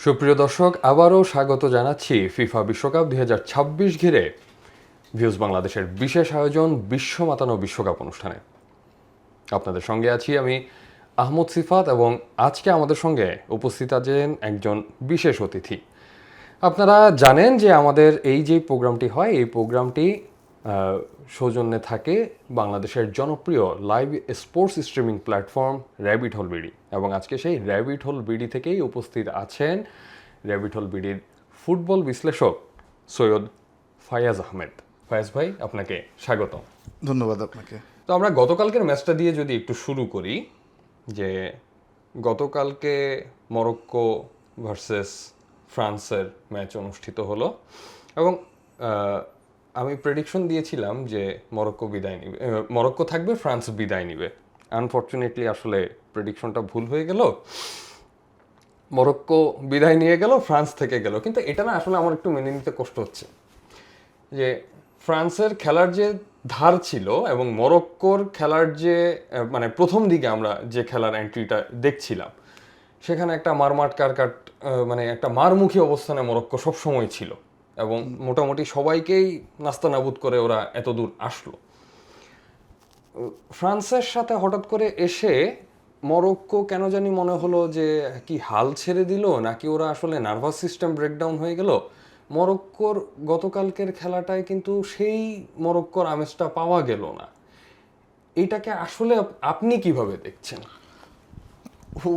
সুপ্রিয় দর্শক, আবারও স্বাগত জানাচ্ছি ফিফা বিশ্বকাপ 2026 ঘিরে ভিউজ বাংলাদেশের বিশেষ আয়োজন বিশ্ব মাতানো বিশ্বকাপ অনুষ্ঠানে। আপনাদের সঙ্গে আছি আমি আহমদ সিফাত, এবং আজকে আমাদের সঙ্গে উপস্থিত আছেন একজন বিশেষ অতিথি। আপনারা জানেন যে আমাদের এই যে প্রোগ্রামটি হয়, এই প্রোগ্রামটি সৌজন্যে থাকে বাংলাদেশের জনপ্রিয় live sports streaming platform rabbit hole BD, এবং আজকে সেই র্যাবিট হোল বিডি থেকেই উপস্থিত আছেন র্যাবিট হোল বিডির ফুটবল বিশ্লেষক সৈয়দ ফায়াজ আহমেদ। ফায়াজ ভাই, আপনাকে স্বাগত। ধন্যবাদ আপনাকে। তো আমরা গতকালকের ম্যাচটা দিয়ে যদি একটু শুরু করি, যে গতকালকে মরক্কো ভার্সেস ফ্রান্সের ম্যাচ অনুষ্ঠিত হলো, এবং আমি প্রেডিকশন দিয়েছিলাম যে মরক্কো থাকবে, ফ্রান্স বিদায় নিবে। আনফর্চুনেটলি আসলে প্রেডিকশনটা ভুল হয়ে গেল, মরক্কো বিদায় নিয়ে গেল, ফ্রান্স থেকে গেল। কিন্তু এটা না আসলে আমার একটু মেনে নিতে কষ্ট হচ্ছে যে ফ্রান্সের খেলার যে ধার ছিল এবং মরক্কোর খেলার যে মানে প্রথম দিকে আমরা যে খেলার এন্ট্রিটা দেখছিলাম, সেখানে একটা মারমাট কারকাট মানে একটা মারমুখী অবস্থানে মরক্কো সবসময় ছিল, এবং মোটামুটি সবাইকেই নাস্তানাবুদ করে ওরা এত দূর আসলো। ফ্রান্সের সাথে হঠাৎ করে এসে মরক্কো কেন জানি মনে হলো যে কি হাল ছেড়ে দিল, নাকি ওরা আসলে নার্ভাস সিস্টেম ব্রেকডাউন হয়ে গেল। মরক্কোর গতকালকের খেলাটায় কিন্তু সেই মরক্কোর আমেজটা পাওয়া গেল না। এটাকে আসলে আপনি কিভাবে দেখছেন?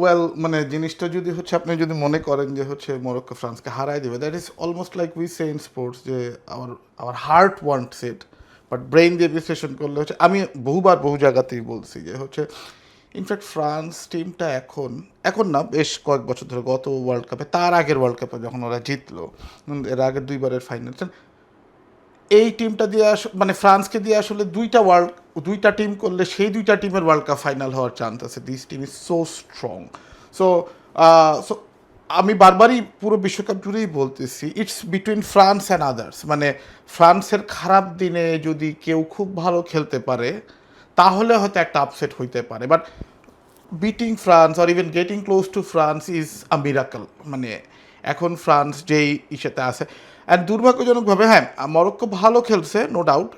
ওয়েল, মানে জিনিসটা যদি আপনি যদি মনে করেন যে মরক্কো ফ্রান্সকে হারাই দেবে, that is almost like we say in sports যে our heart wants it, but brain দিয়ে বিশ্লেষণ করলে আমি বহু জায়গাতেই বলছি যে ইনফ্যাক্ট ফ্রান্স টিমটা এখন না, বেশ কয়েক বছর ধরে, গত ওয়ার্ল্ড কাপে, তার আগের ওয়ার্ল্ড কাপে যখন ওরা জিতলো, এর আগের দুইবারের ফাইনাল, এই টিমটা দিয়ে মানে ফ্রান্সকে দিয়ে আসলে দুইটা টিম করলে সেই দুইটা টিমের ওয়ার্ল্ড কাপ ফাইনাল হওয়ার চান্স আছে। This team is so strong. So so আমি বারবারই পুরো বিশ্বকাপ জুড়েই বলতেছি, it's between France and others. মানে ফ্রান্সের খারাপ দিনে যদি কেউ খুব ভালো খেলতে পারে তাহলে হয়তো একটা আপসেট হইতে পারে, but beating France or even getting close two France is a miracle. মানে এখন ফ্রান্স যেই ইসেতে আছে, অ্যান্ড দুর্ভাগ্যজনকভাবে হ্যাঁ, মরক্কো ভালো খেলছে নো ডাউট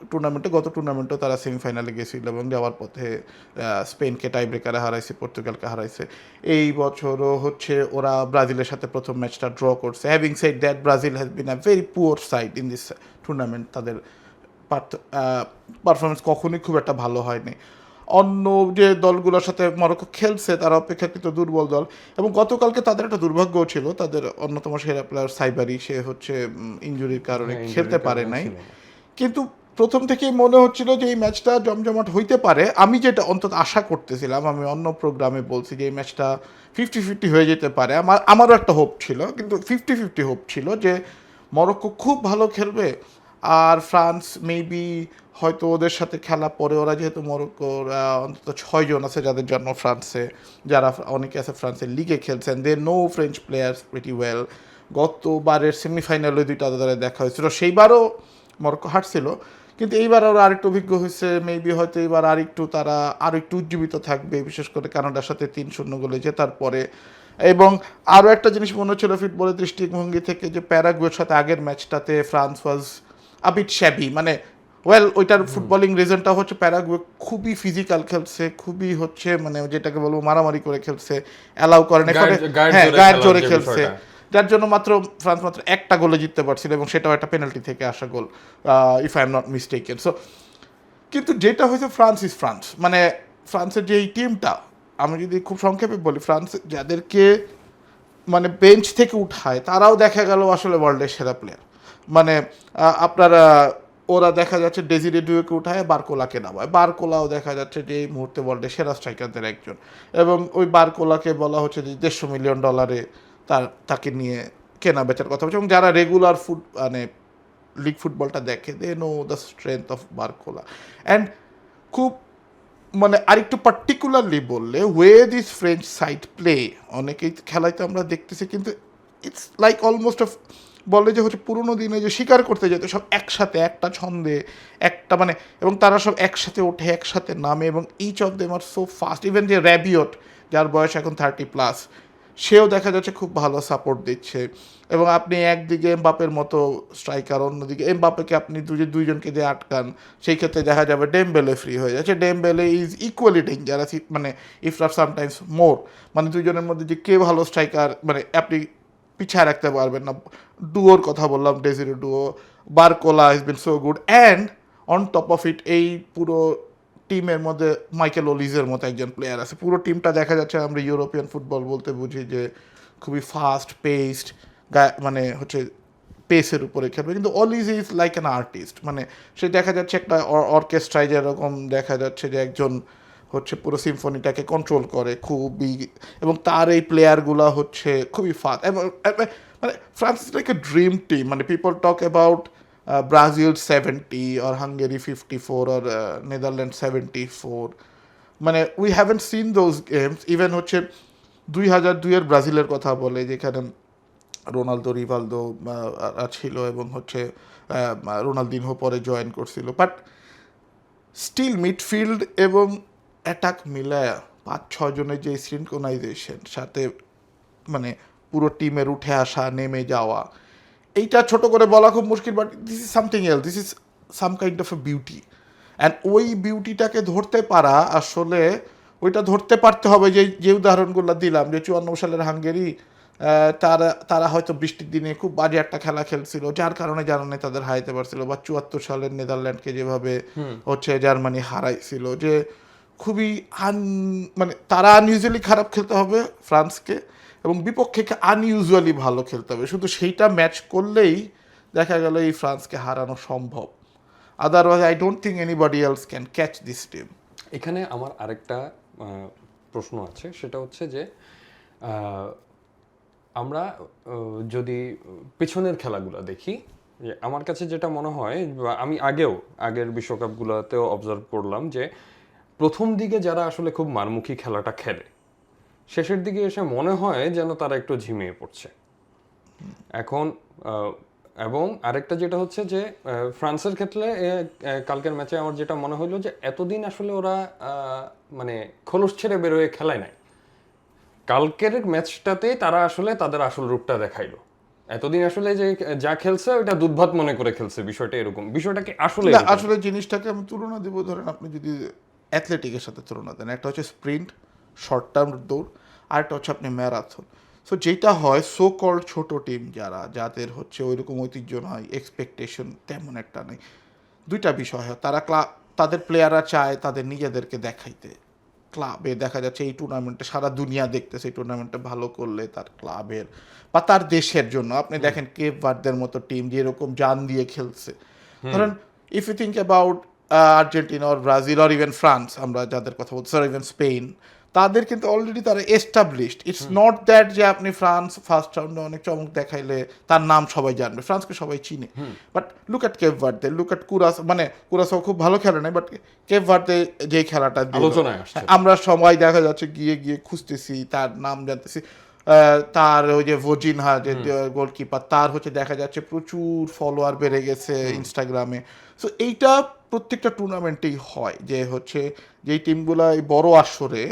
গত টুর্নামেন্টেও তারা সেমিফাইনালে গেছিল এবং যাওয়ার পথে স্পেনকে টাই ব্রেকারে হারাইছে, পর্তুগালকে হারাইছে। এই বছরও ওরা ব্রাজিলের সাথে প্রথম ম্যাচটা ড্র করছে। Having said that, Brazil has been a very poor side in this tournament. তাদের পারফরমেন্স কখনোই খুব একটা ভালো হয়নি। অন্য যে দলগুলোর সাথে মরক্কো খেলছে তারা অপেক্ষাকৃত দুর্বল দল, এবং গতকালকে তাদের একটা দুর্ভাগ্যও ছিল, তাদের অন্যতম সেরা প্লেয়ার সাইবারি, সে ইনজুরির কারণে খেলতে পারে নাই। কিন্তু প্রথম থেকেই মনে হচ্ছিল যে এই ম্যাচটা জমজমাট হইতে পারে। আমি যেটা অন্তত আশা করতেছিলাম, আমি অন্য প্রোগ্রামে বলছি যে এই ম্যাচটা 50-50 হয়ে যেতে পারে। আমারও একটা হোপ ছিল, কিন্তু 50-50 হোপ ছিল যে মরক্কো খুব ভালো খেলবে আর ফ্রান্স মেবি হয়তো ওদের সাথে খেলা পরে, ওরা যেহেতু মরক্কোর অন্তত 6 জন আছে যাদের জন্ম ফ্রান্সে, যারা অনেকে আছে ফ্রান্সের লিগে খেলছেন, they know French players pretty well. গতবারের সেমিফাইনালে দুইটা তাদের দেখা হয়েছিল, সেইবারও মরক্কো হারছিল, কিন্তু এইবার ওরা আরেকটু অভিজ্ঞ হয়েছে, মেবি হয়তো এবার তারা আরও একটু উজ্জীবিত থাকবে, বিশেষ করে কানাডার সাথে 3-0 গোলে জেতার পরে। এবং আরও একটা জিনিস মনে হচ্ছিল ফুটবলের দৃষ্টিভঙ্গি থেকে, যে প্যারাগুয়ের সাথে আগের ম্যাচটাতে ফ্রান্স ওয়াজ আবিট শ্যাবি। মানে ওয়েল, ওইটার ফুটবলিং রিজনটা প্যারাগুয়ে খুবই ফিজিক্যাল খেলছে, খুবই মানে যেটাকে বলবো মারামারি করে খেলছে, অ্যালাউ করে না, হ্যাঁ গায়ের জোরে খেলছে, যার জন্য ফ্রান্স মাত্র একটা গোলে জিততে পারছিল, এবং সেটাও একটা পেনাল্টি থেকে আসা goal, if I am not mistaken. So কিন্তু যেটা হয়েছে, ফ্রান্স ইজ ফ্রান্স। মানে ফ্রান্সের যে এই টিমটা, আমি যদি খুব সংক্ষেপে বলি, ফ্রান্স যাদেরকে মানে বেঞ্চ থেকে উঠায় তারাও দেখা গেল আসলে ওয়ার্ল্ডের সেরা প্লেয়ার। মানে আপনারা ওরা দেখা যাচ্ছে ডেজিরে ডুয়েকে উঠায় বারকোলাকে নামায়, বারকোলাও দেখা যাচ্ছে যে এই মুহূর্তে ওয়ার্ল্ডের সেরা স্ট্রাইকারদের একজন, এবং ওই বারকোলাকে বলা হচ্ছে যে $150 মিলিয়ন তাকে নিয়ে কেনা বেচার কথা বলছে। এবং যারা রেগুলার মানে লিগ ফুটবলটা দেখে, they know the strength of Barcola. And খুব মানে আরেকটু পার্টিকুলারলি বললে, way this French side play, অনেকেই খেলায় তো আমরা দেখতেছি, কিন্তু ইটস লাইক অলমোস্ট বলে যে পুরোনো দিনে যে শিকার করতে যেত সব একসাথে একটা ছন্দে একটা, মানে এবং তারা সব একসাথে ওঠে একসাথে নামে, এবং each of them are so fast. Even যে র্যাবিওট, যার বয়স এখন 30+, সেও দেখা যাচ্ছে খুব ভালো সাপোর্ট দিচ্ছে। এবং আপনি একদিকে এমবাপ্পের মতো স্ট্রাইকার, অন্যদিকে এমবাপ্পেকে আপনি দুইজনকে দিয়ে আটকান, সেই ক্ষেত্রে দেখা যাবে ডেমবেলে ফ্রি হয়ে যাচ্ছে। ডেমবেলে ইজ ইকুয়ালি ডেঞ্জারাস, মানে ইফ নট সামটাইমস মোর। মানে দুইজনের মধ্যে যে কে ভালো স্ট্রাইকার, মানে আপনি পিছায় রাখতে পারবেন না। ডুয়োর কথা বললাম, Desire Doue, Barcola is been so good, and on top of it এই পুরো টিমের মধ্যে মাইকেল ওলিজের মতো একজন প্লেয়ার আছে। পুরো টিমটা দেখা যাচ্ছে আমরা ইউরোপিয়ান ফুটবল বলতে বুঝি যে খুবই ফাস্ট পেসড, মানে হচ্ছে পেসের উপরে খেলবে, কিন্তু অলিজ ইজ লাইক অ্যান আর্টিস্ট। মানে সে দেখা যাচ্ছে একটা অর্কেস্ট্রায় যেরকম দেখা যাচ্ছে যে একজন হচ্ছে পুরো সিম্ফনিটাকে কন্ট্রোল করে খুবই, এবং তার এই প্লেয়ারগুলো হচ্ছে খুবই ফাস্ট। এবং মানে France is like a dream team. মানে people talk about Brazil 70 or Hungary 54 or Netherlands 74. মানে we haven't seen those games. Even হচ্ছে 2002-এর ব্রাজিলের কথা বলে, যেখানে রোনালদো, রিভালদো ছিল, এবং হচ্ছে রোনালদিনহো পরে জয়েন করছিল। বাট স্টিল মিডফিল্ড এবং অ্যাটাক মিলায়া 5-6 জনের যে সিনক্রোনাইজেশন, সাথে মানে পুরো টিমের উঠে আসা, নেমে যাওয়া, এইটা ছোট করে বলা খুব মুশকিল। But this is something else, this is some kind of A beauty. And ওই বিউটিটাকে ধরতে পারা, আসলে ওইটা ধরতে পারতে হবে। যে উদাহরণগুলো দিলাম, যে 54 সালের হাঙ্গেরি, তারা হয়তো বৃষ্টির দিনে খুব বাজে একটা খেলা খেলছিল, যার কারণে জার্মানি তাদের হারাইতে পারছিল। বা 74 সালের নেদারল্যান্ডকে যেভাবে হচ্ছে জার্মানি হারাইছিল, যে খুবই মানে তারা আনইউজুয়ালি খারাপ খেলতে হবে ফ্রান্সকে, এবং বিপক্ষে আনইউজুয়ালি ভালো খেলতে হবে। শুধু সেইটা ম্যাচ করলেই দেখা গেল এই ফ্রান্সকে হারানো সম্ভব। Otherwise I don't think anybody else can catch this team. এখানে আমার আরেকটা প্রশ্ন আছে, সেটা হচ্ছে যে আমরা যদি পেছনের খেলাগুলো দেখি, যে আমার কাছে যেটা মনে হয়, বা আমি আগের বিশ্বকাপগুলোতেও অবজার্ভ করলাম, যে প্রথম দিকে যারা আসলে খুব মারমুখী খেলাটা খেলে, শেষের দিকে এসে মনে হয় যেন তারা একটু ঝিমিয়ে পড়ছে এখন। এবং আরেকটা যেটা হচ্ছে যে ফ্রান্সের ক্ষেত্রে কালকের ম্যাচে আমার যেটা মনে হলো, যে এতদিন আসলে ওরা মানে খোলস ছেড়ে বেরোয় খেলায় নাই। কালকের ম্যাচটাতে তারা আসলে তাদের আসল রূপটা দেখাইলো। এতদিন আসলে যে যা খেলছে ওটা দুধভাত মনে করে খেলছে, বিষয়টা এরকম। বিষয়টা কি আসলে আসলে জিনিসটাকে আমি তুলনা দিব, ধরেন আপনি যদি অ্যাথলেটিকের সাথে তুলনা দেন, একটা হচ্ছে স্প্রিন্ট, শর্ট টার্ম দৌড়, আরেকটা হচ্ছে আপনি ম্যারাথন। সো যেটা হয়, সো কল ছোট টিম যাদের হচ্ছে ওইরকম ঐতিহ্য নয়, এক্সপেকটেশন তেমন একটা নেই, দুইটা বিষয় হয়। তাদের প্লেয়াররা চায় তাদের নিজেদেরকে দেখাইতে। ক্লাবে দেখা যাচ্ছে এই টুর্নামেন্টে সারা দুনিয়া দেখতেছে, এই টুর্নামেন্টে ভালো করলে তার ক্লাবের বা তার দেশের জন্য। আপনি দেখেন কেপ ভার্দের মতো টিম যেরকম জান দিয়ে খেলছে। ধরেন if you think about Argentina or Brazil or even France, আমরা যাদের কথা বলছি, অর ইভেন স্পেন, তাদের কিন্তু অলরেডি তারা এস্টাবলিশড। ইটস নট দ্যাট যে আপনি ফ্রান্স ফার্স্ট রাউন্ডে অনেক চমক দেখাইলে তার নাম সবাই জানবে, ফ্রান্সকে সবাই চিনে। But look at Cape Verde, look at মানে কুরাসাও খুব ভালো খেলে নাই, বাট কেপ ভার্দে যে খেলাটা আলোচনায় আসছে, আমরা সবাই দেখা যাচ্ছে গিয়ে গিয়ে খুঁজতেছি, তার নাম জানতেছি। তার ওই যে ভোজিনহা, যে গোলকিপার, তার হচ্ছে দেখা যাচ্ছে প্রচুর ফলোয়ার বেড়ে গেছে ইনস্টাগ্রামে। সো এইটা প্রত্যেকটা টুর্নামেন্টেই হয়, যে হচ্ছে যেই টিমগুলো এই বড় আসরে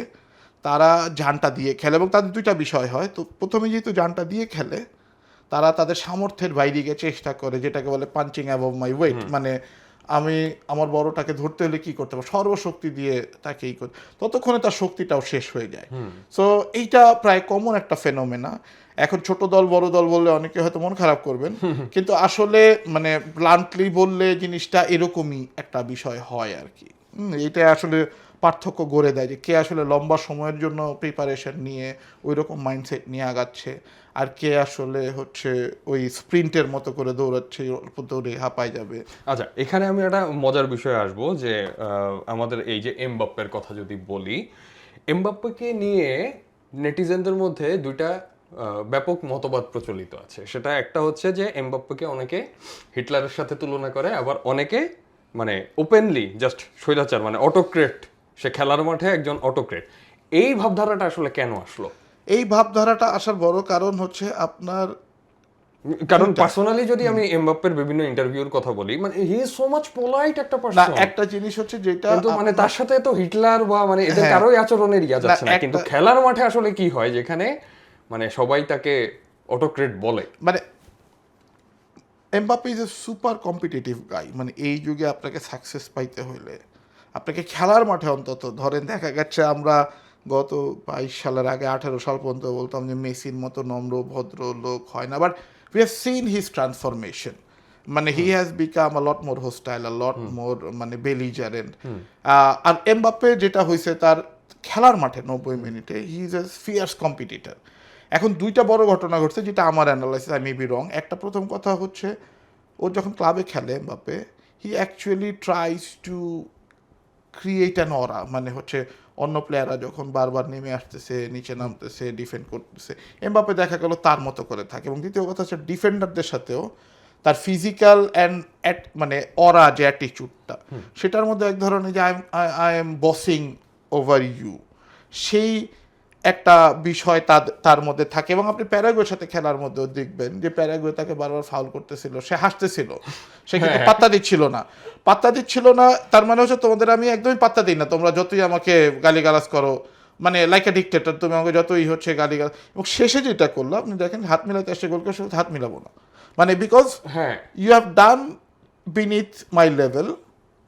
তারা জানটা দিয়ে খেলে, এবং তাদের দুইটা বিষয় হয়। তো প্রথমে যেহেতু জানটা দিয়ে খেলে, তারা তাদের সামর্থ্যের বাইরে গিয়ে চেষ্টা করে, যেটাকে বলে পাঞ্চিং অ্যাবভ মাই ওয়েট। মানে আমি আমার বড়টাকে ধরতে হলে কি করতে পারবো, সর্বশক্তি দিয়ে তাকে করি, ততক্ষণে তার শক্তিটাও শেষ হয়ে যায়। সো এইটা প্রায় কমন একটা ফেনোমেনা। এখন ছোট দল বড় দল বললে অনেকে হয়তো মন খারাপ করবেন, কিন্তু আসলে মানে ব্লান্টলি বললে জিনিসটা এরকমই একটা বিষয় হয় আর কি। এইটা আসলে পার্থক্য গড়ে দেয়, যে কে আসলে লম্বা সময়ের জন্য প্রিপারেশন নিয়ে ওই রকম মাইন্ডসেট নিয়ে আগাচ্ছে, আর কে আসলে হচ্ছে ওই স্প্রিন্টের মতো করে দৌড়াচ্ছে, অল্প দৌড়ে হাঁপায় যাবে। আচ্ছা, এখানে আমি একটা মজার বিষয়ে আসবো, যে আমাদের এই যে এমবাপ্পের কথা যদি বলি, এমবাপ্পেকে নিয়ে নেটিজেনদের মধ্যে দুইটা ব্যাপক মতবাদ প্রচলিত আছে। সেটা একটা হচ্ছে যে এমবাপ্পেকে অনেকে হিটলারের সাথে তুলনা করে, আবার অনেকে মানে ওপেনলি জাস্ট স্বৈরাচার, মানে অটোক্রেট, সে খেলার মাঠে একজন অটোক্রেট। এই ভাবধারাটা আসলে কেন আসলো? এই ভাবধারাটা আসার বড় কারণ হচ্ছে আপনার, কারণ পার্সোনালি যদি আমি এমবাপ্পের বিভিন্ন ইন্টারভিউর কথা বলি, মানে he is so much polite একটা পারসন। একটা জিনিস হচ্ছে যেটা কিন্তু মানে তার সাথে তো হিটলার বা মানে এদের কারোই আচরণের ইয়া যাচ্ছে না, কিন্তু খেলার মাঠে আসলে কি হয়, যেখানে মানে সবাই তাকে অটোক্রেট বলে। মানে Mbappe is a super competitive guy, মানে এই যুগে আপনাকে সাকসেস পাইতে হইলে আপনাকে খেলার মাঠে অন্তত ধরেন দেখা গেছে আমরা গত 22 সালের আগে 18 সাল পর্যন্ত বলতাম যে মেসির মতো নম্র ভদ্র লোক হয় না, but we have seen his transformation, মানে he has become a lot more hostile, a lot more মানে বেলিজারেন্ট। আর এমবাপ্পে যেটা হয়েছে তার খেলার মাঠে 90 মিনিটে he is a fierce competitor. এখন দুইটা বড় ঘটনা ঘটছে যেটা আমার analysis, I may be wrong. একটা প্রথম কথা হচ্ছে ও যখন ক্লাবে খেলে Mbappe, he actually tries to create an aura, মানে হচ্ছে অন্য প্লেয়াররা যখন বারবার নেমে আসতেছে, নিচে নামতেছে, ডিফেন্ড করতেছে, এমবাপ্পে দেখা গেল তার মতো করে থাকে। এবং দ্বিতীয় কথা হচ্ছে ডিফেন্ডারদের সাথেও তার ফিজিক্যাল অ্যান্ড মানে অরা যে অ্যাটিচিউডটা, সেটার মধ্যে এক ধরনের যে আই এম বসিং ওভার ইউ, সেই একটা বিষয় তার মধ্যে থাকে। এবং আপনি প্যারাগুয়ের সাথে খেলার মধ্যেও দেখবেন যে প্যারাগুয়ে তাকে বারবার ফাউল করতেছিল, সে হাসতেছিল, সে কিন্তু পাত্তা দিচ্ছিল না। তার মানে হচ্ছে তোমাদের আমি একদমই পাত্তা দিই না, তোমরা যতই আমাকে গালিগালাজ করো, মানে লাইক এ ডিক্টেটর, তুমি আমাকে যতই হচ্ছে গালিগালাজ। এবং শেষে যেটা করলো আপনি দেখেন, হাত মিলাতে আসছে গোলকে, হাত মিলাবো না, মানে because you have done beneath my level,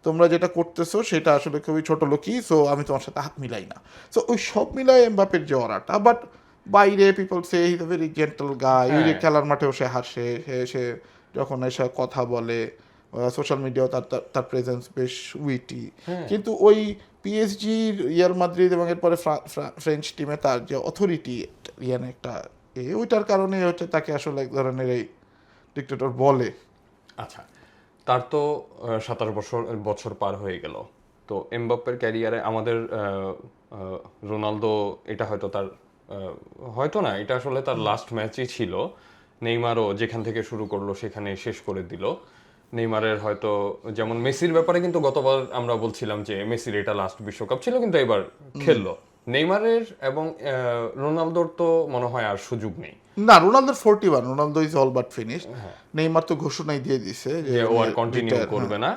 তোমরা যেটা করতেছো সেটা আসলে খুবই ছোট লোকই, সো আমি তোমার সাথে হাত মিলাই না। সো ওই সব মিলাই এমবাপ্পের যে অরাটা, বাট বাইরে people say he is a very gentle guy, ওই যে খেলার মাঠেও সে হাসে, সে যখন এসে কথা বলে, সোশ্যাল মিডিয়াও তার প্রেজেন্স বেশ উইটি। কিন্তু ওই পিএসজি, রিয়াল মাদ্রিদ এবং এরপরে ফ্রেঞ্চ টিমে তার যে অথরিটি ইয়ান একটা ওইটার কারণে হচ্ছে তাকে আসলে এক ধরনের এই ডিক্টেটর বলে। আচ্ছা, তার তো 27 বছর পার হয়ে গেল। তো এমবাপ্পের ক্যারিয়ারে আমাদের রোনালদো, এটা হয়তো তার হয়তো না, এটা আসলে তার লাস্ট ম্যাচই ছিল। নেইমারও যেখান থেকে শুরু করলো সেখানে শেষ করে দিল। নেইমারের হয়তো, যেমন মেসির ব্যাপারে কিন্তু গতবার আমরা বলছিলাম যে মেসির এটা লাস্ট বিশ্বকাপ ছিল, কিন্তু এবার খেললো। নেইমারের এবং রোনালদোর তো মনে হয় আর সুযোগ নেই। না, রোনালদোর 41, Ronaldo is all but finish. Neymar তো ঘোষণাই দিয়ে দিছে যে ও আর কন্টিনিউ করবে না।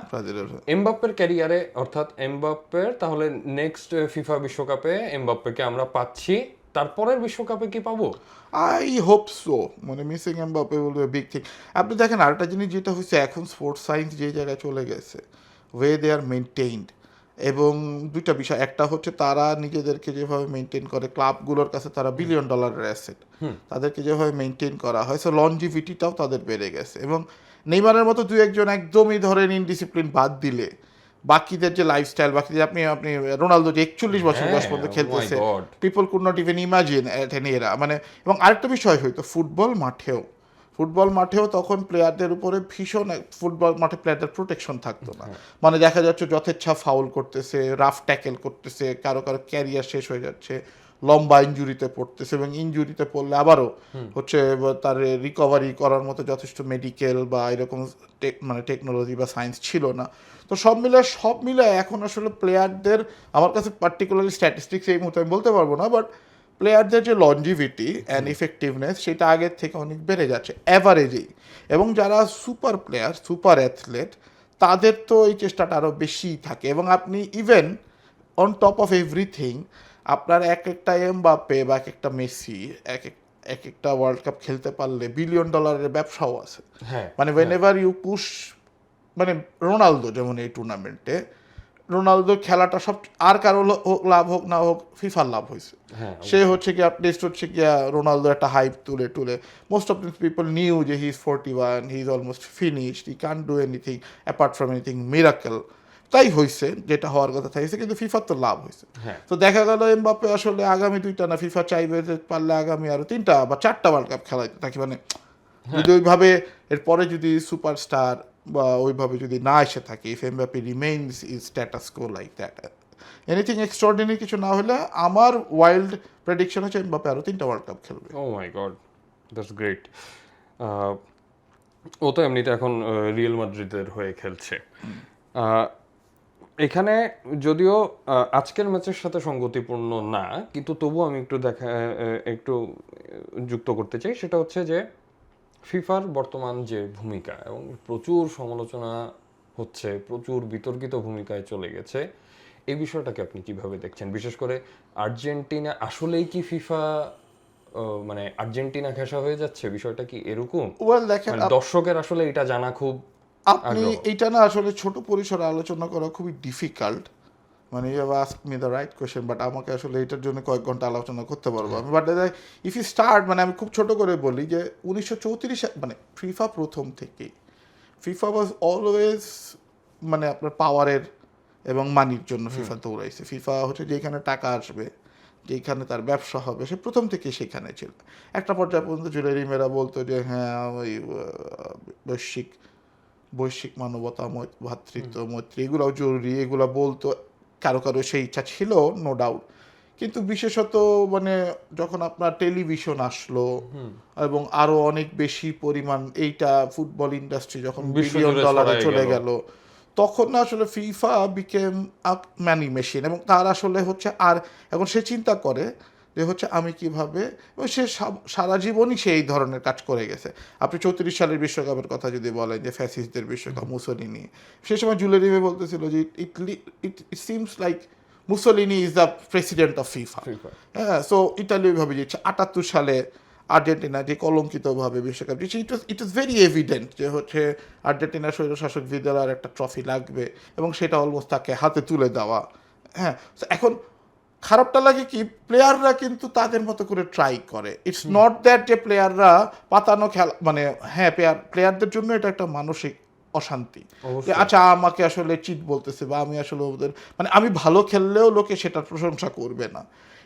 এমবাপ্পের ক্যারিয়ারে, অর্থাৎ এমবাপ্পের তাহলে নেক্সট ফিফা বিশ্বকাপে এমবাপ্পেকে আমরা পাচ্ছি, তারপরের বিশ্বকাপে কি পাবো? আই হোপ সো, মানে missing Mbappe will B a big thing. আপনি দেখেন আরেকটা জিনিস যেটা হচ্ছে, এখন স্পোর্টস সায়েন্স যে জায়গায় চলে গেছে, ওয়ে দে আর মেনটেইনড, এবং দুইটা বিষয়, একটা হচ্ছে তারা নিজেদেরকে যেভাবে মেনটেন করে, ক্লাবগুলোর কাছে তারা $1 বিলিয়ন অ্যাসেট, তাদেরকে যেভাবে মেনটেন করা হয়, সো লনজিভিটিটাও তাদের বেড়ে গেছে। এবং নেইমারের মতো দুই একজন একদমই ধরেন ইনডিসিপ্লিন বাদ দিলে বাকিদের যে লাইফস্টাইল, বাকিদের আপনি আপনি রোনালদো যে 41 বছর বয়স পর্যন্ত খেলতেছে, people could not even imagine at N এরা, মানে। এবং আরেকটা বিষয় হইতো, ফুটবল মাঠেও তখন প্লেয়ারদের উপরে ভীষণ, ফুটবল মাঠে প্লেয়ারদের প্রোটেকশন থাকতো না, মানে দেখা যাচ্ছে যথেচ্ছা ফাউল করতেছে, রাফ ট্যাকেল করতেছে, কারো ক্যারিয়ার শেষ হয়ে যাচ্ছে, লম্বা ইনজুরিতে পড়তেছে, এবং ইনজুরিতে পড়লে আবারও হচ্ছে তার রিকভারি করার মতো যথেষ্ট মেডিকেল বা এরকম মানে টেকনোলজি বা সায়েন্স ছিল না। তো সব মিলে এখন আসলে প্লেয়ারদের, আমার কাছে পার্টিকুলারলি স্ট্যাটিস্টিক্স এই মুহূর্তে আমি বলতে পারবো না, বাট প্লেয়ারদের যে লনজিভিটি অ্যান্ড ইফেক্টিভনেস সেটা আগের থেকে অনেক বেড়ে যাচ্ছে অ্যাভারেজেই। এবং যারা সুপার প্লেয়ার, সুপার অ্যাথলেট, তাদের তো এই চেষ্টাটা আরও বেশিই থাকে। এবং আপনি even on top of everything, আপনার এক একটা এমবাপ্পে বা এক একটা মেসি এক একটা ওয়ার্ল্ড কাপ খেলতে পারলে $1 বিলিয়ন ব্যবসাও আছে। মানে ওয়েন এভার ইউ পুশ, মানে রোনালদো যেমন এই টুর্নামেন্টে, রোনালদোর খেলাটা সব আর কারো হোক লাভ হোক না হোক, ফিফার লাভ হয়েছে। সে হচ্ছে কি আপলিস্ট হচ্ছে কি রোনালদো একটা হাইপ তুলে most of this people knew যে he is 41, he is almost finished, he can't do anything apart from anything miracle. তাই হয়েছে, যেটা হওয়ার কথা তাই হয়েছে, কিন্তু ফিফার তো লাভ হয়েছে। তো দেখা গেল এমবাপ্পে আসলে আগামী 2টা না, ফিফা চাইবে যে পারলে আগামী আরো 3টা বা 4টা ওয়ার্ল্ড কাপ খেলাইতে থাকি, মানে যদি ওইভাবে এরপরে যদি সুপারস্টার বা ওইভাবে যদি না এসে থাকে, if Mbappe remains is status co like that, anything extraordinary কিছু না হলে, আমার ওয়াইল্ড প্রেডিকশন হচ্ছে এমবাপ্পে আরো 3টা ওয়ার্ল্ড কাপ খেলবে। ও মাই গড, দ্যাটস গ্রেট। ও তো এমনিতে এখন রিয়াল মাদ্রিদের হয়ে খেলছে। এখানে যদিও আজকের ম্যাচের সাথে সঙ্গতিপূর্ণ না, কিন্তু তবু আমি একটু যুক্ত করতে চাই। সেটা হচ্ছে যে ফিফার বর্তমান যে ভূমিকা, এবং প্রচুর সমালোচনা হচ্ছে, প্রচুর বিতর্কিত ভূমিকায় চলে গেছে, এই বিষয়টাকে আপনি কিভাবে দেখছেন? বিশেষ করে আর্জেন্টিনা আসলেই কি ফিফা মানে আর্জেন্টিনা ঘেঁষা হয়ে যাচ্ছে, বিষয়টা কি এরকম? ওয়েল দেখেন, মানে দর্শকের আসলে এটা জানা খুব আপনি আগ্রহ। এটা না আসলে ছোট পরিসরে আলোচনা করা খুবই ডিফিকাল্ট। মানে you have ask me the right question, but আমাকে আসলে এটার জন্য কয়েক ঘন্টা আলোচনা করতে পারবো আমি। বাট ইফ ইউ স্টার্ট, মানে আমি খুব ছোট করে বলি যে 1934 মানে ফিফা প্রথম থেকেই, ফিফা ওয়াজ অলওয়েজ মানে আপনার পাওয়ারের এবং মানির জন্য ফিফা দৌড়াইছে। ফিফা হচ্ছে যেখানে টাকা আসবে, যেখানে তার ব্যবসা হবে, সে প্রথম থেকে সেখানে ছিল। একটা পর্যায়ে পর্যন্ত জুয়েলারি মেয়েরা বলতো যে হ্যাঁ ওই বৈশ্বিক বৈশ্বিক মানবতা, ভ্রাতৃত্ব, মৈত্রী, এগুলোও জরুরি, এগুলো বলতো। কারো কারো সেই ইচ্ছা ছিল, নো ডাউট। কিন্তু বিশেষত মানে যখন আপনার টেলিভিশন আসলো এবং আরো অনেক বেশি পরিমাণ এইটা ফুটবল ইন্ডাস্ট্রি যখন বিলিয়ন বিশ্বজুড়ে ডলারে ছড়ায় চলে গেল। গেল, তখন না আসলে FIFA became a money machine. এবং তার আসলে হচ্ছে আর এখন সে চিন্তা করে যে হচ্ছে আমি কিভাবে, এবং সে সারা জীবনই সে এই ধরনের কাজ করে গেছে। আপনি 34 সালের বিশ্বকাপের কথা যদি বলেন, যে ফ্যাসিস্টদের বিশ্বকাপ, মুসোলিনি, সেই সময় জুলেরিমে বলতেছিল যে it seems like Mussolini is the president of FIFA. FIFA হ্যাঁ, সো ইতালি ওইভাবে জিতছে। 78 সালে আর্জেন্টিনা যে কলঙ্কিতভাবে বিশ্বকাপ জিতছে, ইট ইজ ভেরি এভিডেন্ট যে হচ্ছে আর্জেন্টিনার স্বৈরশাসক ভিদালার একটা ট্রফি লাগবে, এবং সেটা অলমোস্ট তাকে হাতে তুলে দেওয়া। হ্যাঁ, so এখন খারাপটা লাগে কি, প্লেয়াররা কিন্তু তাদের মতো করে ট্রাই করে। ইটস নট দ্যাট যে প্লেয়াররা পাতানো খেলা, মানে হ্যাঁ প্লেয়ারদের জন্য এটা একটা মানসিক অশান্তি যে অবশ্যই। আচ্ছা আমাকে আসলে চিট বলতেছে, বা আমি আসলে ওদের মানে আমি ভালো খেললেও লোকে সেটার প্রশংসা করবে না।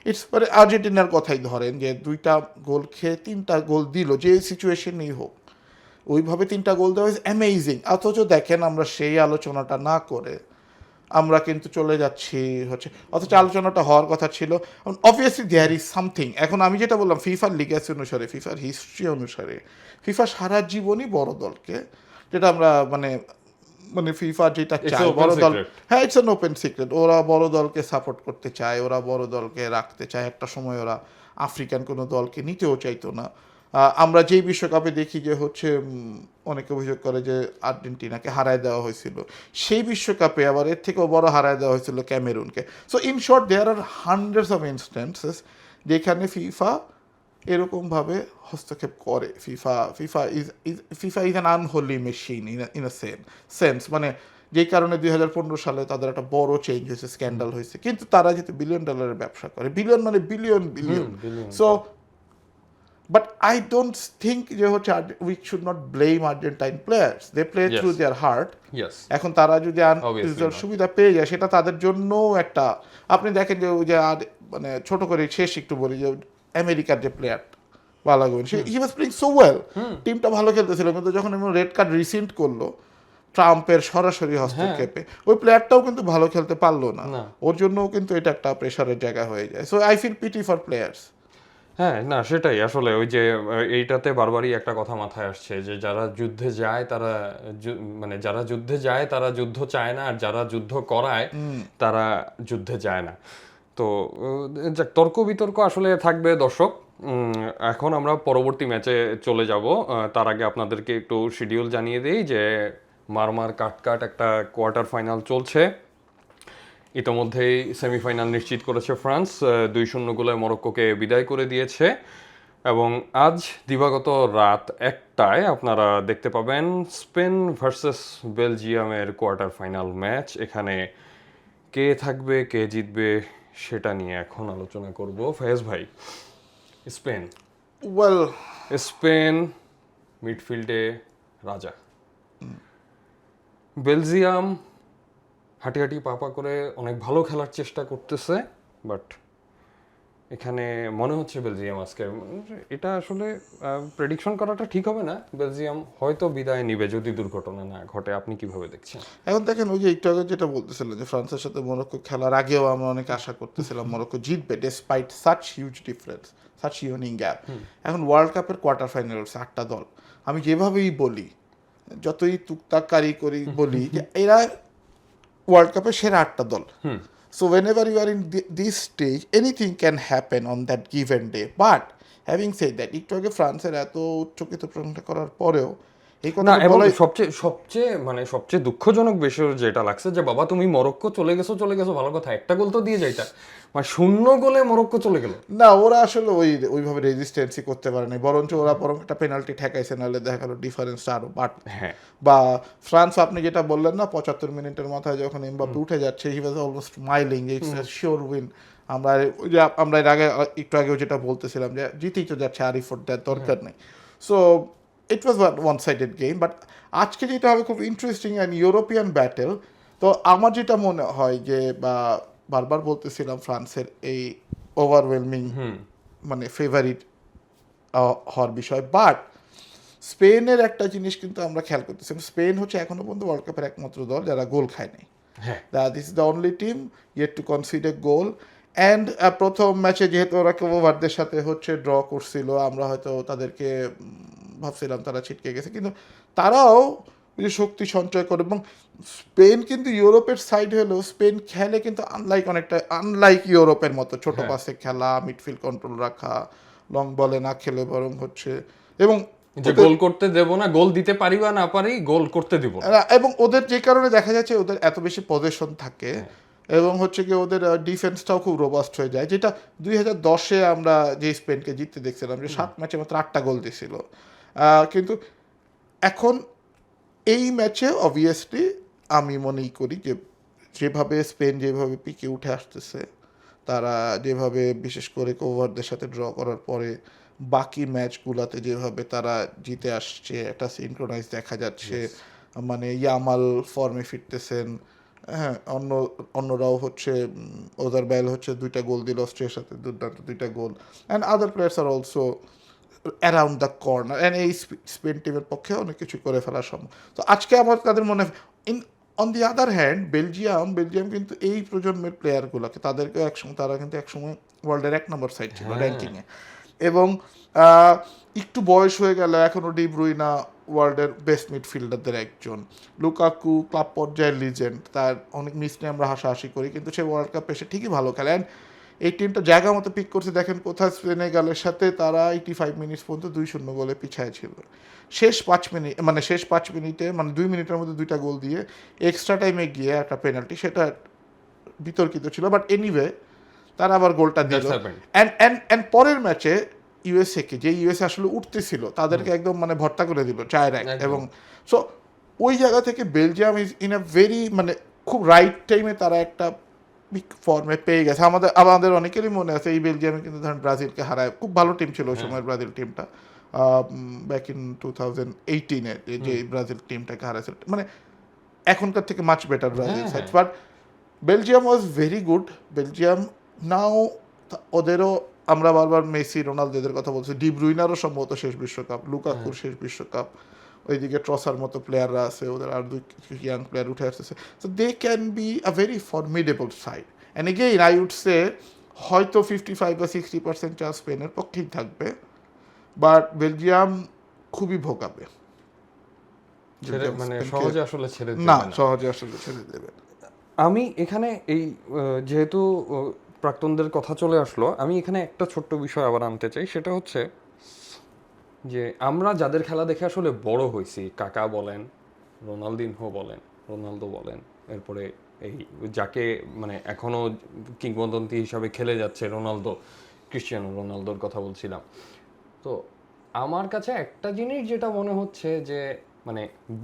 ইটস মানে আর্জেন্টিনার কথাই ধরেন, যে 2টা গোল খেয়ে 3টা গোল দিল, যে সিচুয়েশনেই হোক ওইভাবে 3টা গোল দেওয়া ইজ অ্যামেজিং। অথচ দেখেন আমরা সেই আলোচনাটা না করে আমরা কিন্তু চলে যাচ্ছি হচ্ছে, অথচ আলোচনাটা হওয়ার কথা ছিল অবভিয়াসলি দেয়ার ইজ সামথিং। এখন আমি যেটা বললাম, ফিফার লিগ্যাসি অনুসারে, ফিফার হিস্ট্রি অনুসারে, ফিফা সারা জীবনই বড় দলকে, যেটা আমরা মানে মানে ফিফা যেটা It's চায় an open বড় দল, secret. হ্যাঁ ইটস অ্যান ওপেন সিক্রেট, ওরা বড় দলকে সাপোর্ট করতে চায়, ওরা বড় দলকে রাখতে চায়। একটা সময় ওরা আফ্রিকান কোনো দলকে নিতেও চাইতো না। আমরা যেই বিশ্বকাপে দেখি যে হচ্ছে অনেকে অভিযোগ করে যে আর্জেন্টিনাকে হারায় দেওয়া হয়েছিল, সেই বিশ্বকাপে আবার এর থেকেও বড় হারায় দেওয়া হয়েছিল ক্যামেরুনকে। So in short there are hundreds of instances যেখানে ফিফা এরকমভাবে হস্তক্ষেপ করে। FIFA is an unholy machine in a sense, মানে যেই কারণে 2015 সালে তাদের একটা বড় চেঞ্জ হয়েছে, স্ক্যান্ডাল হয়েছে। কিন্তু তারা যেহেতু বিলিয়ন ডলারের ব্যবসা করে, বিলিয়ন মানে billion billion, billion। So but I don't think যে হচ্ছে we should not blame Argentine players, they play Yes. Through their heart. Yes. এখন তারা যদি Obviously not. সুবিধা পেয়ে যায়, সেটা তাদের জন্য একটা, আপনি দেখেন যে ওই যে আর মানে ছোট করে শেষ একটু বলি যে আমেরিকার যে প্লেয়ার বালাগুন, সে he was playing so well, টিমটা ভালো খেলতেছিল, কিন্তু যখন এমন রেড কার্ড রিসেন্ট করলো ট্রাম্পের সরাসরি হস্তক্ষেপে, ওই প্লেয়ারটাও কিন্তু ভালো খেলতে পারলো না। না। ওর জন্যও কিন্তু এটা একটা প্রেশারের জায়গা হয়ে যায়। So I feel pity for players. হ্যাঁ, না সেটাই আসলে ওই যে এইটাতে বারবারই একটা কথা মাথায় আসছে যে যারা যুদ্ধে যায় তারা মানে যারা যুদ্ধে যায় তারা যুদ্ধ চায় না, আর যারা যুদ্ধ করায় তারা যুদ্ধে যায় না। তো যাক, তর্ক বিতর্ক আসলে থাকবে দর্শক। এখন আমরা পরবর্তী ম্যাচে চলে যাব। তার আগে আপনাদেরকে একটু শিডিউল জানিয়ে দিই যে মারমার কাট একটা কোয়ার্টার ফাইনাল চলছে। ইতোমধ্যেই সেমিফাইনাল নিশ্চিত করেছে ফ্রান্স, 2-0 গোলে মরক্কোকে বিদায় করে দিয়েছে। এবং আজ দিবাগত রাত 1টায় আপনারা দেখতে পাবেন স্পেন ভার্সেস বেলজিয়ামের কোয়ার্টার ফাইনাল ম্যাচ। এখানে কে থাকবে, কে জিতবে, সেটা নিয়ে এখন আলোচনা করব। ফয়েজ ভাই, স্পেন ওয়েল স্পেন মিডফিল্ডে রাজা, বেলজিয়াম হাঁটি পাপা করে অনেক ভালো খেলার চেষ্টা করতেছে, বাট এখানে মনে হচ্ছে বেলজিয়াম আজকে, এটা আসলে প্রেডিকশন করাটা ঠিক হবে না। বেলজিয়াম হয়তো বিদায় নিবে যদি দুর্ঘটনা না ঘটে। আপনি কিভাবে দেখছেন? এখন দেখেন ওই যে একটু আগে যেটা বলতেছিলেন যে ফ্রান্সের সাথে মরক্কো খেলার আগেও আমরা অনেক আশা করতেছিলাম মরক্কো জিতবে, despite such huge difference, such unique gap. এখন ওয়ার্ল্ড কাপের কোয়ার্টার ফাইনাল হচ্ছে 8টা দল। আমি যেভাবেই বলি, যতই তুকতাকারি করি বলি, যে এরা ওয়ার্ল্ড কাপের সেরা 8টা দল। So whenever you are in this stage, anything can happen on that given day. But having said that, একটু আগে ফ্রান্সের এত উচ্চকিত প্রশংসা করার পরেও এই না, কথা এবং বলাই সবচেয়ে সবচেয়ে মানে সবচেয়ে দুঃখজনক বিষয় যেটা লাগছে যে বাবা তুমি মরক্কো চলে গেছো ভালো কথা, একটা গোল তো দিয়ে যাইতা, মানে 0 গোলে মরক্কো চলে গেল। না, ওরা আসলে ওইভাবে রেজিস্ট্যান্সই করতে পারে নাই, বরঞ্চ ওরা বরং একটা পেনাল্টি ঠেকাইছে, নাহলে দেখা গেলো ডিফারেন্সটা আরো বাড়ত। হ্যাঁ, বা ফ্রান্স, আপনি যেটা বললেন না, 75 মিনিটের মাথায় যখন এমবাপ্পে উঠে যাচ্ছে, he was almost smiling, it's sure win. আমরা এর আগে একটু আগেও যেটা বলতেছিলাম যে জিতেই তো যাচ্ছে, আরিফোর দেওয়ার দরকার নেই। So it was one sided game. But আজকে যেটা হবে খুব ইন্টারেস্টিং অ্যান্ড ইউরোপিয়ান ব্যাটেল। তো আমার যেটা মনে হয় যে, বা বারবার বলতেছিলাম ফ্রান্সের এই ওভারওয়েলমিং মানে ফেভারিট হওয়ার বিষয়, বাট স্পেনের একটা জিনিস কিন্তু আমরা খেয়াল করতেছি, স্পেন হচ্ছে এখনো পর্যন্ত ওয়ার্ল্ড কাপের একমাত্র দল যারা গোল খায় নাই। হ্যাঁ, this is the only team yet two concede A goal. And প্রথম ম্যাচে যেহেতু ওরা কেবোভার্দের সাথে হচ্ছে ড্র করছিল, আমরা হয়তো তাদেরকে ভাবছিলাম তারা ছিটকে গেছে, কিন্তু তারাও ওই যে শক্তি সঞ্চয় করে। এবং স্পেন কিন্তু ইউরোপের সাইড হলেও স্পেন খেলে কিন্তু আনলাইক ইউরোপের মতো ছোট পাসে খেলা, মিডফিল্ড কন্ট্রোল রাখা, লং বলে না খেলে বরং হচ্ছে, এবং যে গোল করতে দেব না, গোল দিতে পারি বা না পারি, গোল করতে দিব না। এবং ওদের যে কারণে দেখা যাচ্ছে ওদের এত বেশি পজিশন থাকে, এবং হচ্ছে কি ওদের ডিফেন্সটাও খুব রোবাস্ট হয়ে যায়, যেটা 2010-এ আমরা যে স্পেনকে জিততে দেখছিলাম, যে 7 ম্যাচে মাত্র 8টা গোল দিছিল। কিন্তু এখন এই ম্যাচে অবভিয়াসলি আমি মনেই করি যে যেভাবে স্পেন যেভাবে পিকে উঠে আসতেছে, তারা যেভাবে বিশেষ করে কোভারদের সাথে ড্র করার পরে বাকি ম্যাচগুলোতে যেভাবে তারা জিতে আসছে, একটা সিনক্রোনাইজ দেখা যাচ্ছে। মানে ইয়ামাল ফর্মে ফিরতেছেন, হ্যাঁ, অন্যরাও হচ্ছে, ওদার ব্যাল হচ্ছে 2টা গোল দিল অস্ট্রিয়ার সাথে, দুর্দান্ত 2টা goal, and other players are also around the corner, and এই স্পেন টিমের পক্ষে অনেক কিছু করে ফেলা সম্ভব। তো আজকে আমার তাদের মনে in on the other hand Belgium কিন্তু এই প্রজন্মের প্লেয়ারগুলোকে তাদেরকে একসময়, তারা কিন্তু একসময় ওয়ার্ল্ডের 1 নম্বর সাইড ছিল র্যাঙ্কিংয়ে, এবং একটু বয়স হয়ে গেল, এখনও ডি ব্রুইনা ওয়ার্ল্ডের বেস্ট মিডফিল্ডারদের একজন, লুকাকু ক্লাব পর্যায়ের লিজেন্ড, তার অনেক মিস নিয়ে আমরা হাসাহাসি করি, কিন্তু সে ওয়ার্ল্ড কাপে এসে ঠিকই ভালো খেলে। And এই টিমটা জায়গা মতো পিক করছে, দেখেন কোথায় সেনেগালের সাথে তারা 85 মিনিট পর্যন্ত 2-0 গোলে পিছায় ছিল, শেষ 5 মিনিটে মানে 2 মিনিটের মধ্যে 2টা গোল দিয়ে এক্সট্রা টাইমে গিয়ে একটা পেনাল্টি, সেটা বিতর্কিত ছিল, বাট এনিওয়ে তারা আবার গোলটা দিল। That's happened. অ্যান্ড পরের ম্যাচে ইউএসএ যে ইউএসএ আসলে উঠতেছিল তাদেরকে একদম মানে ভর্তা করে দিল 4-1। একদম। এবং সো ওই জায়গা থেকে Belgium is in a very মানে খুব রাইট টাইমে তারা একটা ফর্মে পেয়ে গেছে। আমাদের অনেকেরই মনে আছে এই বেলজিয়ামে কিন্তু ধরেন ব্রাজিলকে হারায়, খুব ভালো টিম ছিল ওই সময় ব্রাজিল টিমটা, ব্যাক ইন 2018-এ যে ব্রাজিল টিমটাকে হারাইছিল, মানে এখনকার থেকে much better Brazil side. But Belgium was very good. Belgium now ওদেরও, আমরা বারবার মেসি রোনালদোদের কথা বলছি, ডি ব্রুইনারও সম্ভবত শেষ বিশ্বকাপ, লুকাকুর শেষ বিশ্বকাপ, ওইদিকে ট্রসার মতো প্লেয়াররা আছে, ওদের আর 2 ইয়াং প্লেয়ার উঠে আসতেছে। So they can be a very formidable side. And again I would say হয়তো 55 বা 60% চান্স স্পেনের পক্ষেই থাকবে, বাট বেলজিয়াম খুবই ভোগাবে, মানে সহজে আসলে ছেড়ে না, দেবে না। সহজে আসলে ছেড়ে দেবে না। আমি এখানে এই যেহেতু প্রাক্তনদের কথা চলে আসলো, আমি এখানে একটা ছোট্ট বিষয় আবার আনতে চাই, সেটা হচ্ছে যে আমরা যাদের খেলা দেখে আসলে বড় হয়েছি, কাকা বলেন, রোনালদিনহো বলেন, রোনালদো বলেন, এরপরে এই যাকে মানে এখনো কিংবদন্তি হিসাবে খেলে যাচ্ছে রোনালদো, ক্রিশ্চিয়ানো রোনালদোর কথা বলছিলাম। তো আমার কাছে একটা জিনিস যেটা মনে হচ্ছে যে মানে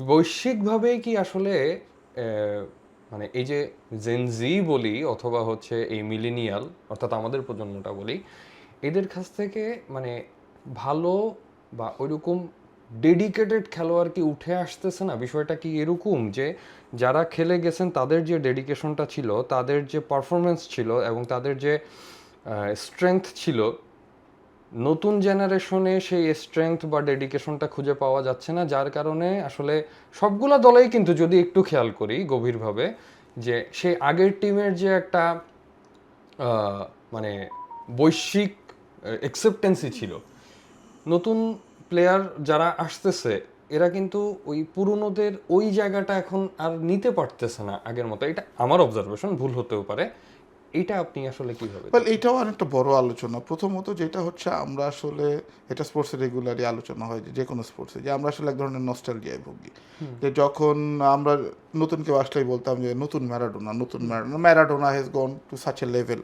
বৈশ্বিকভাবে কি আসলে মানে এই যে জেনজি বলি অথবা হচ্ছে এই মিলেনিয়াল অর্থাৎ আমাদের প্রজন্মটা বলি, এদের কাছ থেকে মানে ভালো বা ওইরকম ডেডিকেটেড খেলোয়াড় কি উঠে আসতেছে না? বিষয়টা কি এরকম যে যারা খেলে গেছেন তাদের যে ডেডিকেশনটা ছিল, তাদের যে পারফরমেন্স ছিল এবং তাদের যে স্ট্রেংথ ছিল, নতুন জেনারেশনে সেই স্ট্রেংথ বা ডেডিকেশনটা খুঁজে পাওয়া যাচ্ছে না, যার কারণে আসলে সবগুলা দলেই কিন্তু যদি একটু খেয়াল করি গভীরভাবে, যে সেই আগের টিমের যে একটা মানে বৈশ্বিক অ্যাকসেপ্টেন্সি ছিল, নতুন প্লেয়ার যারা আসতেছে এরা কিন্তু ওই পুরনোদের ওই জায়গাটা এখন আর নিতে পারতেছে না আগের মতো। এটা আমার অবজারভেশন, ভুল হতেও পারে। এটা আপনি আসলে কিভাবে ওয়েল এটাও অনেকটা বড় আলোচনা। প্রথমত যেটা হচ্ছে আমরা আসলে এটা স্পোর্টসে রেগুলারই আলোচনা হয় যে কোনো স্পোর্টসে যে আমরা আসলে এক ধরনের নস্টালজিয়ায় ভুগি। যে যখন আমরা নতুন কেউ আসলেই বলতাম যে নতুন Maradona has gone to such a level,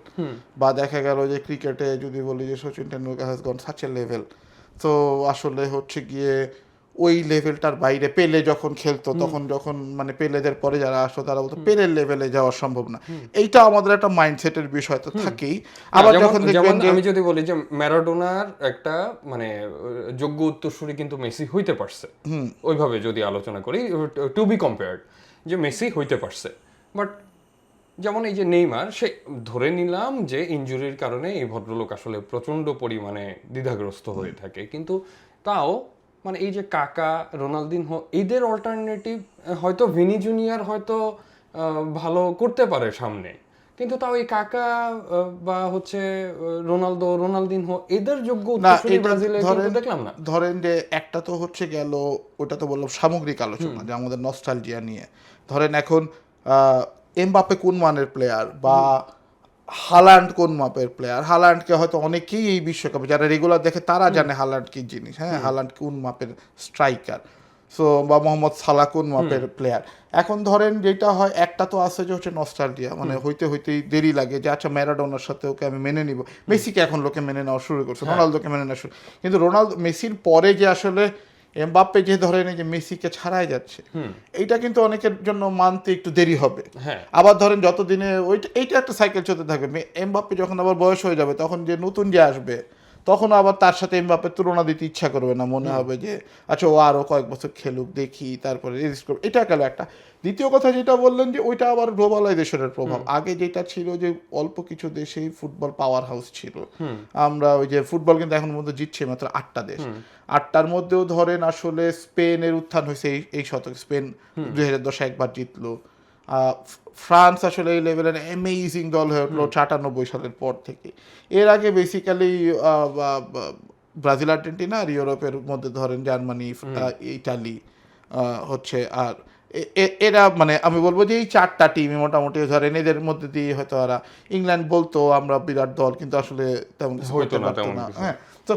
বা দেখা গেল যে ক্রিকেটে যদি বলি যে Sachin Tendulkar has gone such a level. তো আসলে হচ্ছে গিয়ে ওই লেভেলটার বাইরে পেলে যখন খেলতো তখন যখন মানে পেলেদের পরে যারা আসতো তারা বলতো পেলের লেভেলে যাওয়া সম্ভব না। এইটা আমাদের একটা মাইন্ডসেটের বিষয় তো থাকেই। আবার যখন দেখবেন যে আমি যদি বলি যে ম্যারাডোনার একটা মানে যোগ্য উত্তরসূরি কিন্তু মেসি হইতে পারছে, ওইভাবে যদি আলোচনা করি, টু বি কম্পেয়ার্ড, যে মেসি হইতে পারছে, বাট যেমন এই যে নেইমার, সে ধরে নিলাম যে ইনজুরির কারণে এই ভদ্রলোক আসলে প্রচন্ড পরিমাণে দ্বিধাগ্রস্ত হয়ে থাকে, কিন্তু তাও মানে এই যে কাকা, রোনালদিনহো, এদের অল্টারনেটিভ হয়তো ভিনি জুনিয়র হয়তো ভালো করতে পারে সামনে, কিন্তু তাও এই কাকা বা হচ্ছে রোনালদিনহো এদের যোগ্য না উত্তরসূরি এটা ব্রাজিলে কিন্তু ধরেন দেখলাম না। ধরেন যে একটা তো হচ্ছে গেল, ওটা তো বললাম সামগ্রিক আলোচনা যে আমাদের নস্টালজিয়া নিয়ে। ধরেন এখন এমবাপ্পে কোন মানের প্লেয়ার বা হালান্ড কোন মাপের প্লেয়ার, হালান্ডকে হয়তো অনেকেই এই বিশ্বকাপে যারা রেগুলার দেখে তারা জানে হালান্ড কি জিনিস, হ্যাঁ হালান্ড কোন মাপের স্ট্রাইকার, সো বা মোহাম্মদ সালাহ কোন মাপের প্লেয়ার। এখন ধরেন যেটা হয় একটা তো আছে যে হচ্ছে নস্টালজিয়া, মানে হইতেই দেরি লাগে যে আচ্ছা ম্যারাডোনার সাথে ওকে আমি মেনে নিব। মেসিকে এখন লোকে মেনে নেওয়া শুরু করছে, রোনালদোকে মেনে নেওয়া শুরু, কিন্তু মেসির পরে যে আসলে এমবাপ্পে যে ধরেন এই যে মেসিকে ছাড়াই যাচ্ছে, এইটা কিন্তু অনেকের জন্য মানতে একটু দেরি হবে। আবার ধরেন যতদিনে এইটা একটা সাইকেল চলতে থাকবে, এমবাপ্পে যখন আবার বয়স হয়ে যাবে তখন যে নতুন যে আসবে তখন আবার তার সাথে এমবাপ্পের তুলনা দিতে ইচ্ছা করবে না, মনে হবে যে আচ্ছা ও আরো কয়েক বছর খেলুক দেখি তারপরে রেজিস্ট করবে। এটা গেল একটা। দ্বিতীয় কথা যেটা বললেন যে ওইটা আবার গ্লোবালাইজেশনের প্রভাব। আগে যেটা ছিল যে অল্প কিছু দেশেই ফুটবল পাওয়ার হাউস ছিল, আমরা ওই যে ফুটবল কিন্তু এখন মধ্যে জিতছে মাত্র 8টা দেশ, 8টার মধ্যেও ধরেন আসলে স্পেনের উত্থান হয়েছে এই শতক, স্পেন 2010 একবার জিতলো। ফ্রান্স আসলে এই লেভেলের অ্যামেজিং দল হয়ে উঠলো 94 সালের পর থেকে। এর আগে বেসিক্যালি ব্রাজিল, আর্জেন্টিনা আর ইউরোপের মধ্যে ধরেন জার্মানি, ইটালি হচ্ছে, আর এরা মানে আমি বলবো যে এই 4টা টিমই মোটামুটি ধরেন এদের মধ্যে দিয়ে হয়তো ওরা, ইংল্যান্ড বলতো আমরা বিরাট দল কিন্তু আসলে তেমন কিছু করতে পারতো না। হ্যাঁ, তো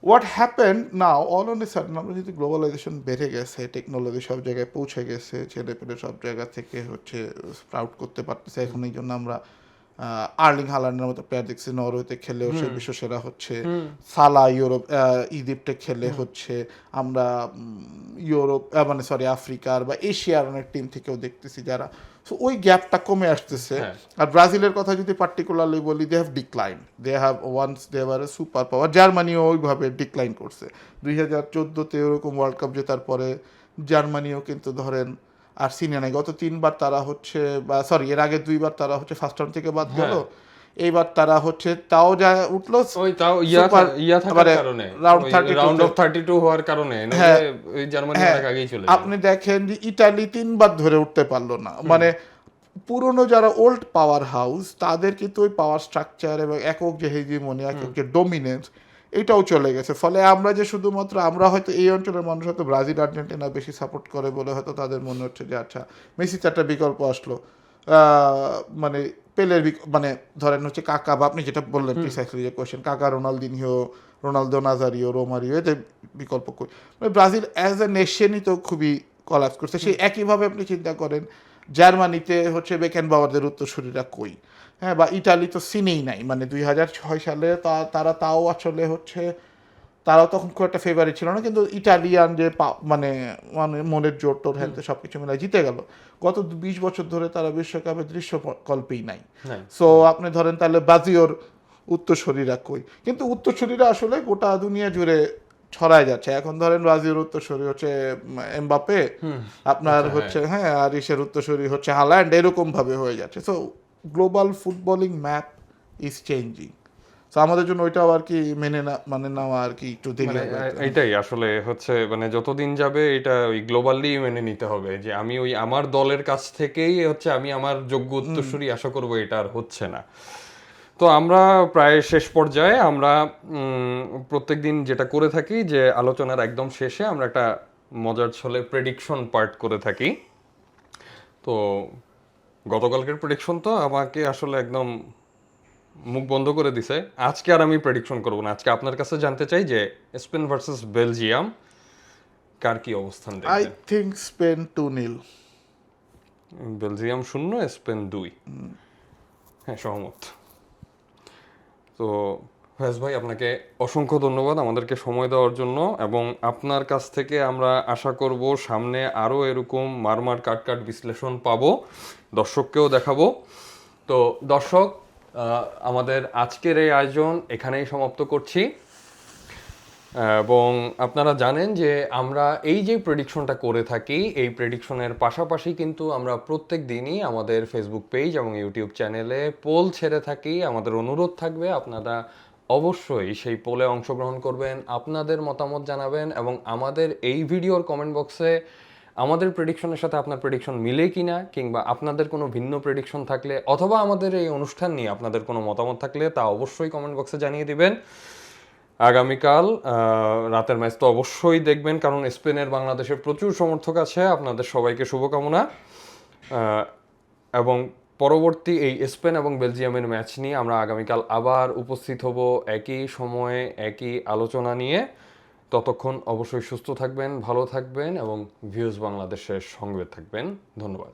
what happen now all on a sudden, আমরা যদি গ্লোবালাইজেশন বেড়ে গেছে, টেকনোলজি সব জায়গায় পৌঁছে গেছে, ছেলে পেলে সব জায়গা থেকে হচ্ছে স্প্রাউট করতে পারতেছে, এখন এই জন্য আমরা আর্লিং হালান্ডের মতো প্লেয়ার দেখছি নরওয়েতে খেলেও সে বিশ্বসেরা হচ্ছে, সালা ইজিপ্টে খেলে হচ্ছে, আমরা মানে সরি আফ্রিকার বা এশিয়ার অনেক টিম থেকেও দেখতেছি যারা, সো ওই গ্যাপটা কমে আসতেছে। আর ব্রাজিলের কথা যদি পার্টিকুলারলি বলি, they have decline, they have once they were a super power. জার্মানিও ওইভাবে ডিক্লাইন করছে 2014-তে ওরকম ওয়ার্ল্ড কাপ জেতার পরে জার্মানিও কিন্তু ধরেন আর সিনিয়র নাই। গত 3বার তারা হচ্ছে, বা সরি এর আগে 2বার তারা হচ্ছে ফার্স্ট রাউন্ড থেকে বাদ গেল, এইবার তারা হচ্ছে তাও যা উঠলো ওই তাও থাকার কারণে, রাউন্ড অফ 32 হওয়ার কারণে ওই জার্মানি অনেক আগেই চলে গেল। আপনি দেখেন যে ইতালি 3বার ধরে উঠতে পারলো না, মানে পুরনো যারা ওল্ড পাওয়ার হাউস তাদের কিন্তু ওই পাওয়ার স্ট্রাকচার এবং একক যে হেজিমনি, একক যে ডমিনেন্স, এটাও চলে গেছে। ফলে আমরা যে শুধুমাত্র আমরা হয়তো এই অঞ্চলের মানুষ হয়তো ব্রাজিল আর্জেন্টিনা বেশি সাপোর্ট করে বলে হয়তো তাদের মনে হচ্ছে যে আচ্ছা মেসির একটা বিকল্প আসলো, মানে পেলের মানে ধরেন হচ্ছে কাকা, বা আপনি যেটা বললেন প্রিসাইসলি যে কোয়েশ্চেন, কাকা, রোনালদিনহো, রোনালদো নাজারিও, রোমারিও, এদের বিকল্প কই, মানে ব্রাজিল অ্যাজ এ নেশনই তো খুবই কলাপস করছে। সেই একইভাবে আপনি চিন্তা করেন জার্মানিতে হচ্ছে বেকেনবাওয়ারদের উত্তরসূরিরা কই, হ্যাঁ, বা ইটালি তো সিনেই নাই, মানে 2006 সালে তারা তাও আসলে হচ্ছে তারাও তখন খুব একটা ফেভারিট ছিল না, কিন্তু ইটালিয়ান যে মানে মানে মনের জোর টোর হ্যাঁ সব কিছু মিলে জিতে গেল। গত 20 বছর ধরে তারা বিশ্বকাপের দৃশ্য কল্পেই নাই। সো আপনি ধরেন তাহলে ব্রাজিওর উত্তরসূরিরা কই, কিন্তু উত্তরসূরিরা আসলে গোটা দুনিয়া জুড়ে ছড়ায় যাচ্ছে। এখন ধরেন ব্রাজিলের উত্তরসূরি হচ্ছে এমবাপ্পে, আপনার হচ্ছে হ্যাঁ আর ইসের উত্তরসূরি হচ্ছে হাল্যান্ড, এরকম ভাবে হয়ে যাচ্ছে। So global footballing map is changing. তো আমাদের জন্য ওইটাও আর কি মানে নেওয়া আর কি একটু দেরি হবে। এটাই আসলে হচ্ছে মানে যতদিন যাবে এটা ওই গ্লোবালি মেনে নিতে হবে যে আমি ওই আমার দলের কাছ থেকেই হচ্ছে আমি আমার যোগ্য উত্তরসূরি আশা করবো, এটা আর হচ্ছে না। তো আমরা প্রায় শেষ পর্যায়ে, আমরা প্রত্যেকদিন যেটা করে থাকি যে আলোচনার একদম শেষে আমরা একটা মজার ছলে প্রেডিকশন পার্ট করে থাকি। তো গতকালকের প্রেডিকশন তো আমাকে আসলে একদম মুখ বন্ধ করে দিছে। আজকে আর আমি প্রেডিকশন করব না। আজকে আপনার কাছে জানতে চাই যে স্পেন ভার্সেস বেলজিয়াম কার কি অবস্থান আই দেখবেন? Think Spain 2-0। Belgium 0, Spain 2। হ্যাঁ, সহমত। তো ফয়েজ ভাই, আপনাকে অসংখ্য ধন্যবাদ আমাদেরকে সময় দেওয়ার জন্য, এবং আপনার কাছ থেকে আমরা আশা করব সামনে আরও এরকম মারমার কাট বিশ্লেষণ পাবো, দর্শককেও দেখাবো। তো দর্শক, আমাদের আজকের এই আয়োজন এখানেই সমাপ্ত করছি, এবং আপনারা জানেন যে আমরা এই যে প্রেডিকশনটা করে থাকি, এই প্রেডিকশনের পাশাপাশি কিন্তু আমরা প্রত্যেক দিনই আমাদের ফেসবুক পেজ এবং ইউটিউব চ্যানেলে পোল ছেড়ে থাকি। আমাদের অনুরোধ থাকবে আপনারা অবশ্যই সেই পোলে অংশগ্রহণ করবেন, আপনাদের মতামত জানাবেন, এবং আমাদের এই ভিডিওর কমেন্ট বক্সে আমাদের প্রেডিকশনের সাথে আপনার প্রেডিকশন মিলে কিনা, কিংবা আপনাদের কোনো ভিন্ন প্রেডিকশন থাকলে, অথবা আমাদের এই অনুষ্ঠান নিয়ে আপনাদের কোনো মতামত থাকলে তা অবশ্যই কমেন্ট বক্সে জানিয়ে দিবেন। আগামীকাল রাতের ম্যাচ তো অবশ্যই দেখবেন, কারণ স্পেনের বাংলাদেশের প্রচুর সমর্থক আছে। আপনাদের সবাইকে শুভকামনা, এবং পরবর্তী এই স্পেন এবং বেলজিয়ামের ম্যাচ নিয়ে আমরা আগামীকাল আবার উপস্থিত হব একই সময়ে একই আলোচনা নিয়ে। ততক্ষণ অবশ্যই সুস্থ থাকবেন, ভালো থাকবেন, এবং ভিউজ বাংলাদেশের সঙ্গে থাকবেন। ধন্যবাদ।